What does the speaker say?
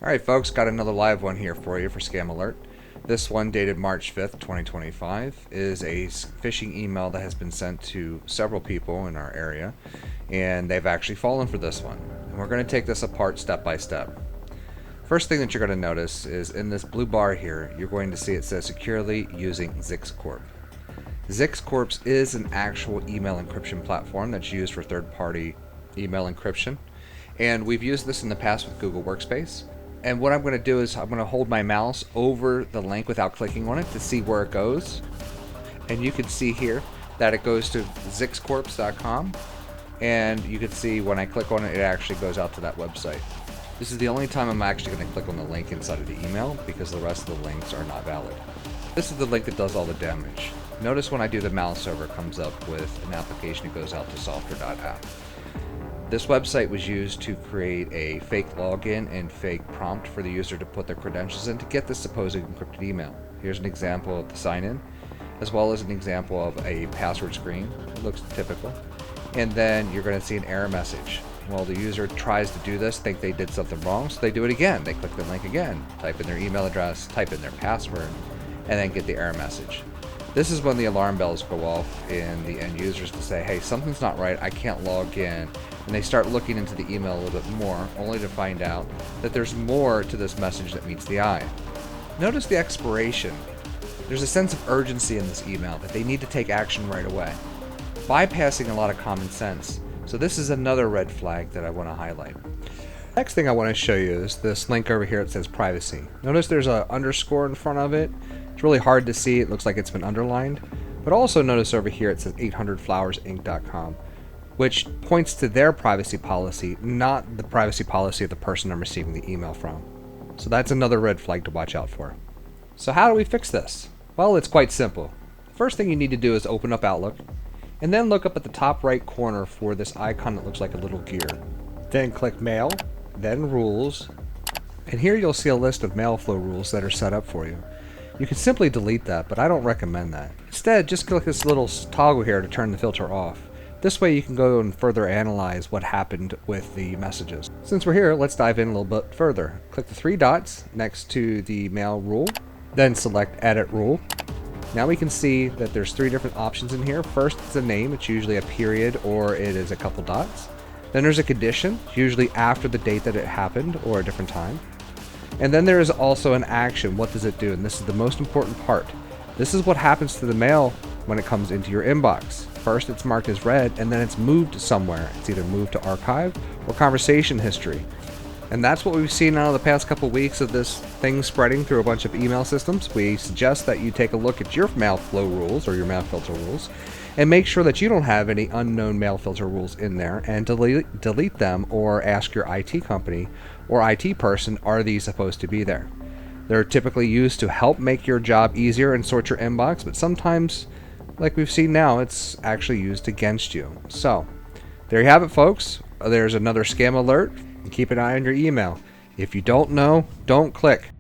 Alright folks, got another live one here for you for Scam Alert. This one, dated March 5th, 2025, is a phishing email that has been sent to several people in our area, and they've actually fallen for this one. And we're going to take this apart step by step. First thing that you're going to notice is in this blue bar here, you're going to see it says securely using ZixCorp. ZixCorp is an actual email encryption platform that's used for third-party email encryption, and we've used this in the past with Google Workspace. And what I'm going to do is I'm going to hold my mouse over the link without clicking on it to see where it goes. And you can see here that it goes to ZixCorp.com. And you can see when I click on it, it actually goes out to that website. This is the only time I'm actually going to click on the link inside of the email because the rest of the links are not valid. This is the link that does all the damage. Notice when I do the mouse over, it comes up with an application that goes out to software.app. This website was used to create a fake login and fake prompt for the user to put their credentials in to get this supposed encrypted email. Here's an example of the sign-in, as well as an example of a password screen. It looks typical. And then you're going to see an error message. Well, the user tries to do this, think they did something wrong, so they do it again. They click the link again, type in their email address, type in their password, and then get the error message. This is when the alarm bells go off in the end users to say, hey, something's not right, I can't log in. And they start looking into the email a little bit more, only to find out that there's more to this message that meets the eye. Notice the expiration. There's a sense of urgency in this email that they need to take action right away, bypassing a lot of common sense. So this is another red flag that I want to highlight. Next thing I want to show you is this link over here. It says privacy. Notice there's an underscore in front of it. It's really hard to see. It looks like it's been underlined. But also notice over here it says 800flowersinc.com. which points to their privacy policy, not the privacy policy of the person I'm receiving the email from. So that's another red flag to watch out for. So how do we fix this? Well, it's quite simple. The first thing you need to do is open up Outlook, and then look up at the top right corner for this icon that looks like a little gear. Then click Mail, then Rules, and here you'll see a list of mail flow rules that are set up for you. You can simply delete that, but I don't recommend that. Instead, just click this little toggle here to turn the filter off. This way you can go and further analyze what happened with the messages. Since we're here, let's dive in a little bit further. Click the three dots next to the mail rule, then select Edit Rule. Now we can see that there's three different options in here. First, it's a name. It's usually a period or it is a couple dots. Then there's a condition, usually after the date that it happened or a different time. And then there is also an action. What does it do? And this is the most important part. This is what happens to the mail when it comes into your inbox. First, it's marked as read, and then it's moved somewhere. It's either moved to archive or conversation history. And that's what we've seen out of the past couple weeks of this thing spreading through a bunch of email systems. We suggest that you take a look at your mail flow rules or your mail filter rules and make sure that you don't have any unknown mail filter rules in there and delete them, or ask your IT company or IT person, are these supposed to be there? They're typically used to help make your job easier and sort your inbox, but sometimes, like we've seen now, it's actually used against you. So, there you have it, folks. There's another scam alert. Keep an eye on your email. If you don't know, don't click.